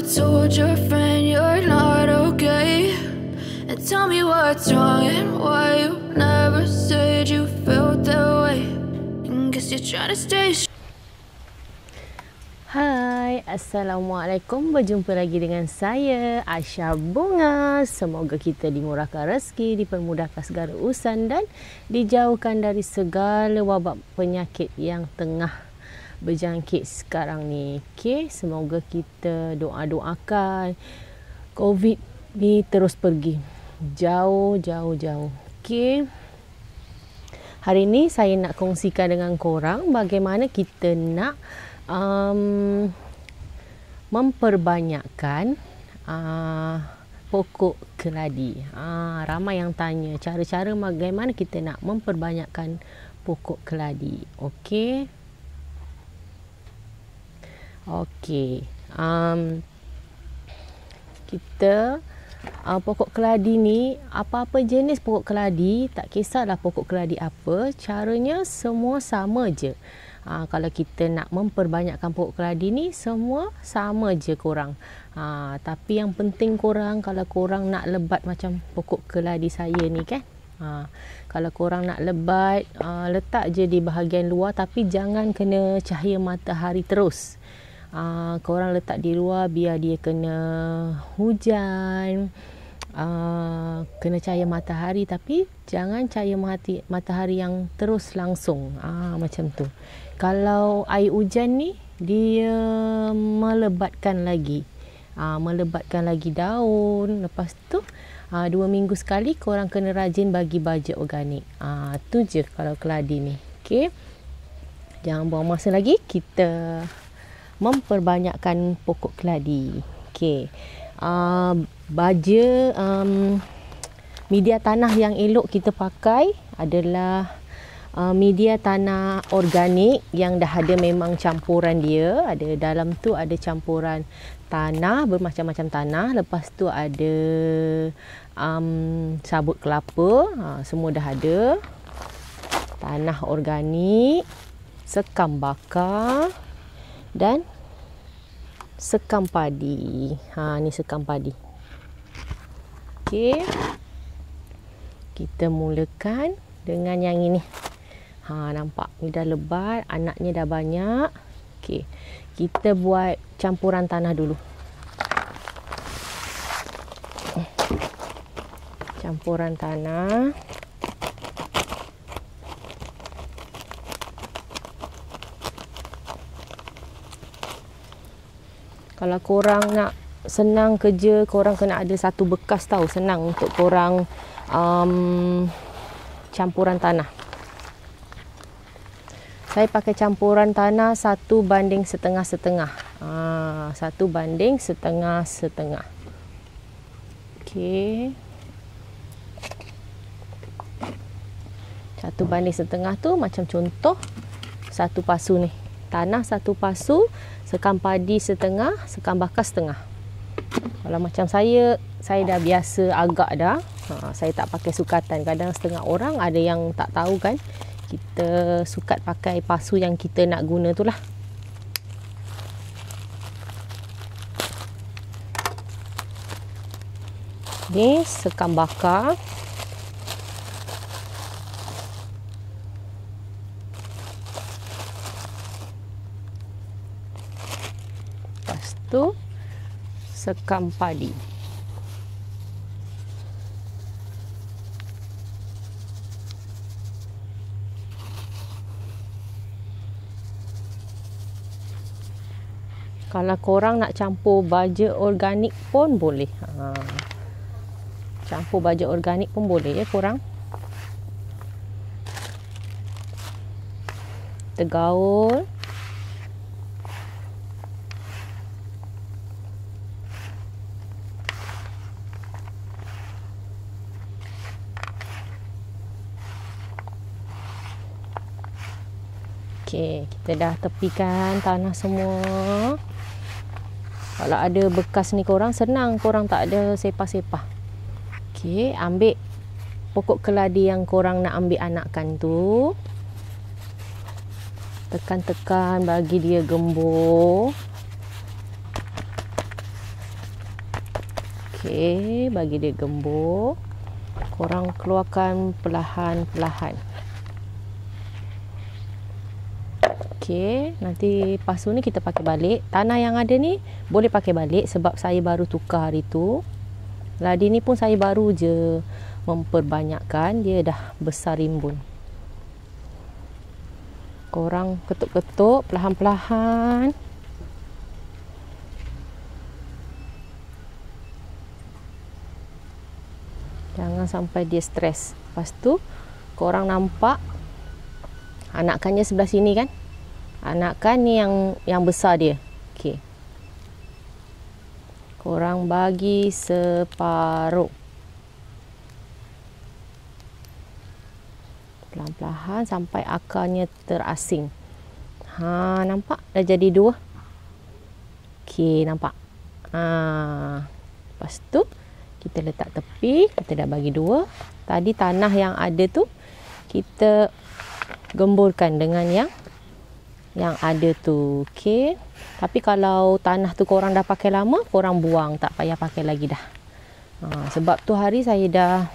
told your friend you're not okay? And tell me what's wrong and why you never said you felt that way. And guess you're trying to stay. Hai, Assalamualaikum. Berjumpa lagi dengan saya, Aisyah Bunga. Semoga kita dimurahkan rezeki, dipermudahkan segala urusan dan dijauhkan dari segala wabak penyakit yang tengah berjangkit sekarang ni. Okey, semoga kita doa-doakan COVID ni terus pergi jauh. Okey. Hari ni saya nak kongsikan dengan korang bagaimana kita nak memperbanyakkan pokok keladi. Ramai yang tanya cara-cara bagaimana kita nak memperbanyakkan pokok keladi. Okey. Kita pokok keladi ni, apa-apa jenis pokok keladi, tak kisahlah pokok keladi apa, caranya semua sama je. Kalau kita nak memperbanyakkan pokok keladi ni, semua sama je korang. Tapi yang penting korang, kalau korang nak lebat macam pokok keladi saya ni kan, kalau korang nak lebat, letak je di bahagian luar, tapi jangan kena cahaya matahari terus. Korang letak di luar biar dia kena hujan, kena cahaya matahari, tapi jangan cahaya matahari yang terus langsung. Macam tu. Kalau air hujan ni, dia melebatkan lagi daun. Lepas tu 2 minggu sekali korang kena rajin bagi baja organik. Tu je kalau keladi ni. Okey, jangan buang masa lagi, kita memperbanyakkan pokok keladi. Okey, baja media tanah yang elok kita pakai adalah media tanah organik yang dah ada memang campuran dia. Ada dalam tu ada campuran tanah, bermacam-macam tanah. Lepas tu ada sabut kelapa, semua dah ada. Tanah organik, sekam bakar dan sekam padi. Ni sekam padi. Okey, kita mulakan dengan yang ini. Nampak ni dah lebat, anaknya dah banyak. Okey, kita buat campuran tanah dulu. Campuran tanah. Kalau korang nak senang kerja, korang kena ada satu bekas tau. Senang untuk korang campuran tanah. Saya pakai campuran tanah 1:1.5. 1:1.5. Okey. 1:1.5 tu macam contoh satu pasu ni. Tanah satu pasu, sekam padi setengah, sekam bakar setengah. Kalau macam saya dah biasa agak dah. Saya tak pakai sukatan. Kadang setengah orang ada yang tak tahu kan, kita sukat pakai pasu yang kita nak guna tu lah. Ni sekam bakar. Lepas tu sekam padi. Kalau korang nak campur baja organik pun boleh. Campur baja organik pun boleh ya korang. Tergaul. Okey, kita dah tepikan tanah semua. Kalau ada bekas ni korang senang, korang tak ada sepah-sepah. Okey, ambil pokok keladi yang korang nak ambil anakkan tu. Tekan-tekan bagi dia gembur. Okey, bagi dia gembur. Korang keluarkan perlahan-perlahan. Okey, nanti pasu ni kita pakai balik. Tanah yang ada ni boleh pakai balik sebab saya baru tukar hari tu. Keladi ni pun saya baru je memperbanyakkan, dia dah besar rimbun. Korang ketuk-ketuk perlahan-perlahan. Jangan sampai dia stres. Lepas tu korang nampak anakannya sebelah sini kan? Anakan ni yang besar dia. Okey. Korang bagi separuh. Pelan-pelan sampai akarnya terasing. Nampak? Dah jadi 2. Okey, nampak? Lepas tu kita letak tepi, kita dah bagi 2. Tadi tanah yang ada tu kita gemburkan dengan yang ada tu. Okey. Tapi kalau tanah tu korang dah pakai lama, korang buang, tak payah pakai lagi dah. Sebab tu hari saya dah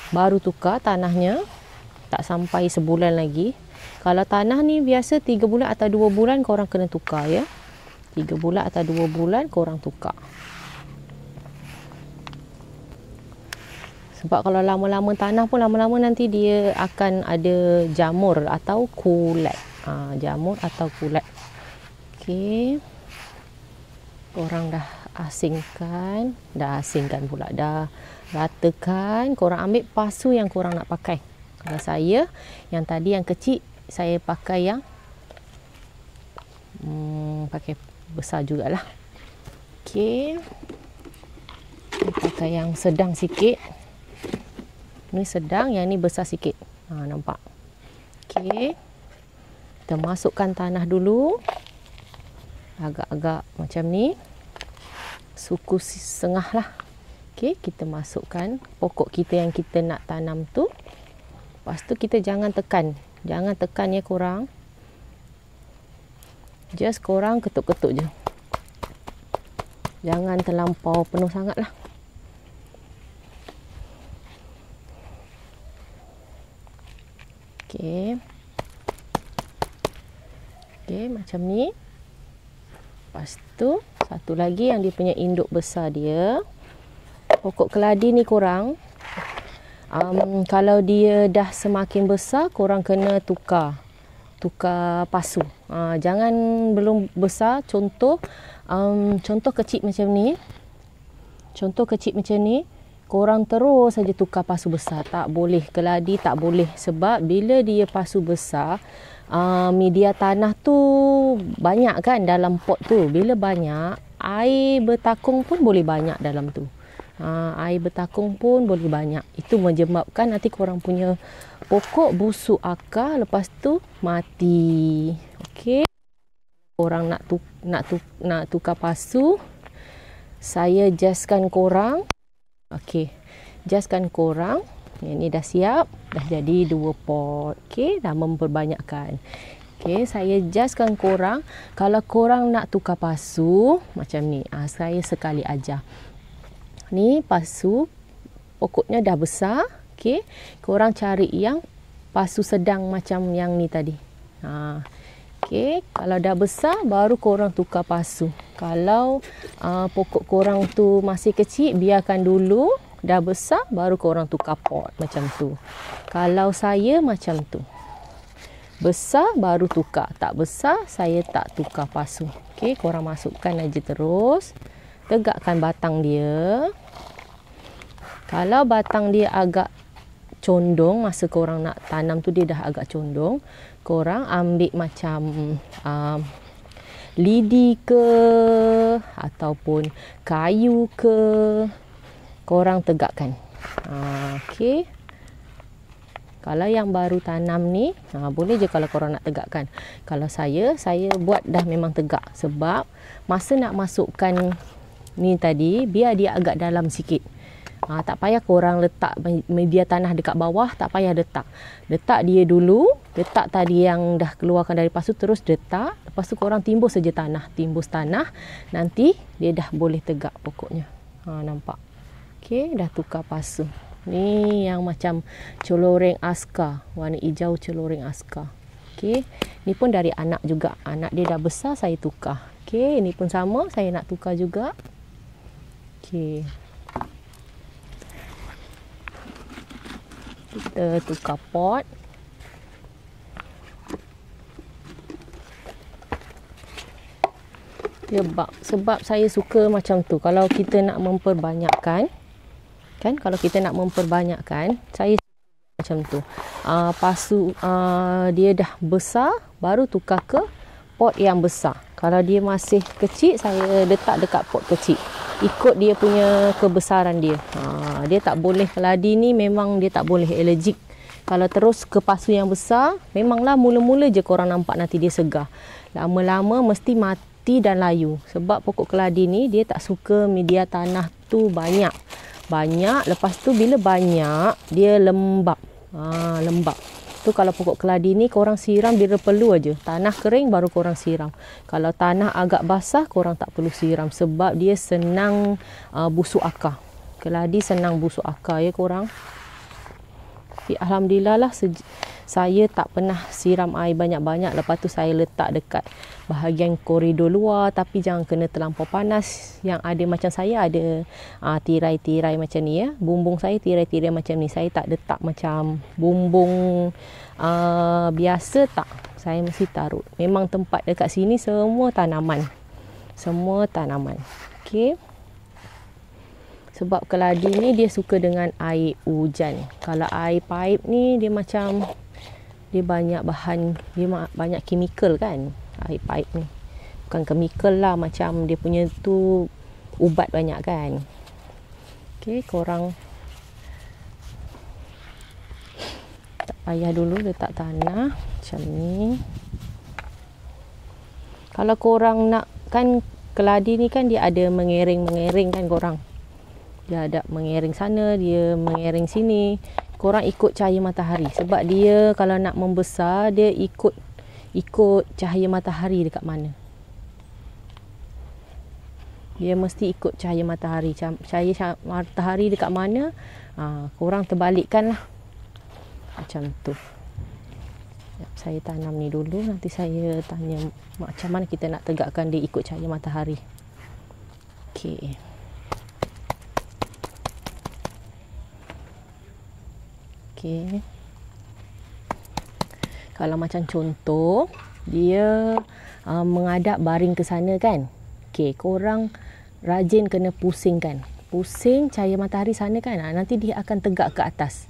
baru tukar tanahnya, tak sampai sebulan lagi. Kalau tanah ni biasa 3 bulan atau 2 bulan korang kena tukar ya. 3 bulan atau 2 bulan korang tukar. Sebab kalau lama-lama tanah pun lama-lama nanti dia akan ada jamur atau kulat. Jamur atau kulat. Okey. Korang dah asingkan pula. Dah ratakan. Korang ambil pasu yang korang nak pakai. Kalau saya, yang tadi yang kecil, saya pakai yang pakai besar jugalah. Okey. Pakai yang sedang sikit. Ni sedang, yang ni besar sikit. Nampak? Okey. Kita masukkan tanah dulu. Agak-agak macam ni. Suku setengah lah. Okey, kita masukkan pokok kita yang kita nak tanam tu. Lepas tu kita jangan tekan. Jangan tekan ya korang. Just korang ketuk-ketuk je. Jangan terlampau penuh sangat lah. Okey. Okey, macam ni. Lepas tu, satu lagi yang dia punya induk besar dia. Pokok keladi ni korang, kalau dia dah semakin besar, korang kena tukar pasu. Jangan belum besar. Contoh kecil macam ni. Korang terus saja tukar pasu besar. Tak boleh, keladi tak boleh. Sebab bila dia pasu besar, media tanah tu banyak kan dalam pot tu. Bila banyak, air bertakung pun boleh banyak dalam tu. Air bertakung pun boleh banyak. Itu menyebabkan nanti korang punya pokok busuk akar, lepas tu mati. Okey. Korang nak tukar pasu, saya justkan korang. Okey, justkan korang. Yang ni dah siap, dah jadi 2 pot. Okey, dah memperbanyakkan. Okey, saya justkan korang. Kalau korang nak tukar pasu macam ni, saya sekali ajar. Ni pasu, pokoknya dah besar. Okey, korang cari yang pasu sedang macam yang ni tadi. Okey, kalau dah besar baru korang tukar pasu. Kalau pokok korang tu masih kecil, biarkan dulu. Dah besar baru korang tukar pot macam tu. Kalau saya macam tu. Besar baru tukar. Tak besar saya tak tukar pasu. Okey, korang masukkan aja terus. Tegakkan batang dia. Kalau batang dia agak condong, masa korang nak tanam tu dia dah agak condong, korang ambil macam lidi ke ataupun kayu ke, korang tegakkan. Okey. Kalau yang baru tanam ni, boleh je kalau korang nak tegakkan. Kalau saya buat dah memang tegak. Sebab masa nak masukkan ni tadi, biar dia agak dalam sikit. Tak payah korang letak media tanah dekat bawah, tak payah letak. Letak dia dulu, letak tadi yang dah keluarkan dari pasu, terus letak. Lepas tu korang timbus saja tanah, nanti dia dah boleh tegak pokoknya. Nampak. Okey, dah tukar pasu. Ni yang macam coloreng askar, warna hijau coloreng askar. Okey, ni pun dari anak juga. Anak dia dah besar, saya tukar. Okey, ini pun sama, saya nak tukar juga. Okey. Kita tukar pot. Sebab saya suka macam tu. Kalau kita nak memperbanyakkan, kan, kalau kita nak memperbanyakkan, saya macam tu. Pasu dia dah besar, baru tukar ke pot yang besar. Kalau dia masih kecil, saya letak dekat pot kecil. Ikut dia punya kebesaran dia. Dia tak boleh, keladi ni memang dia tak boleh alergik. Kalau terus ke pasu yang besar, memanglah mula-mula je korang nampak nanti dia segar. Lama-lama mesti mati dan layu. Sebab pokok keladi ni dia tak suka media tanah tu banyak. Lepas tu bila banyak, dia lembab. Lembab. Tu kalau pokok keladi ni korang siram bila perlu aja. Tanah kering baru korang siram. Kalau tanah agak basah, korang tak perlu siram. Sebab dia senang busuk akar. Keladi senang busuk akar ya korang. Alhamdulillah lah, saya tak pernah siram air banyak-banyak. Lepas tu saya letak dekat bahagian koridor luar. Tapi jangan kena terlampau panas. Yang ada macam saya ada tirai-tirai macam ni ya. Bumbung saya tirai-tirai macam ni. Saya tak letak macam bumbung biasa tak. Saya mesti taruh. Memang tempat dekat sini semua tanaman. Okey. Sebab keladi ni dia suka dengan air hujan. Kalau air paip ni dia macam dia banyak bahan, dia banyak kimikal kan. Air paip ni bukan kimikal lah, macam dia punya tu ubat banyak kan. Okey, korang tak payah dulu letak tanah macam ni. Kalau korang nak kan, keladi ni kan dia ada mengering kan korang. Dia ada mengering sana, dia mengering sini. Korang ikut cahaya matahari. Sebab dia kalau nak membesar, dia ikut cahaya matahari dekat mana. Dia mesti ikut cahaya matahari. Cahaya matahari dekat mana, korang terbalikkan lah. Macam tu. Saya tanam ni dulu. Nanti saya tanya macam mana kita nak tegakkan dia ikut cahaya matahari. Okey. Okay. Kalau macam contoh, dia menghadap baring ke sana kan. Okay, korang rajin kena pusingkan. Pusing cahaya matahari sana kan. Nanti dia akan tegak ke atas.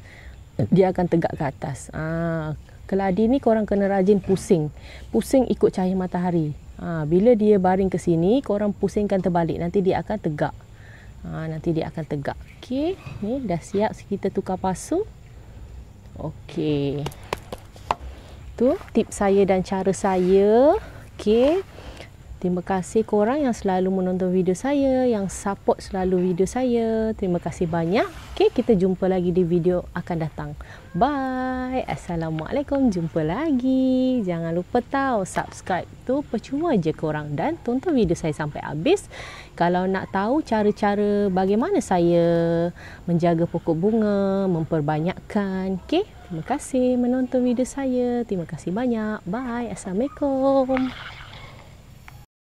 Keladi ni korang kena rajin pusing. Pusing ikut cahaya matahari. Bila dia baring ke sini, korang pusingkan terbalik. Nanti dia akan tegak. Okay, ni dah siap kita tukar pasu. Okey. Tu tips saya dan cara saya. Okey. Terima kasih korang yang selalu menonton video saya, yang support selalu video saya. Terima kasih banyak. Okey, kita jumpa lagi di video akan datang. Bye. Assalamualaikum. Jumpa lagi. Jangan lupa tahu subscribe tu percuma je korang, dan tonton video saya sampai habis. Kalau nak tahu cara-cara bagaimana saya menjaga pokok bunga, memperbanyakkan. Okey, terima kasih menonton video saya. Terima kasih banyak. Bye. Assalamualaikum.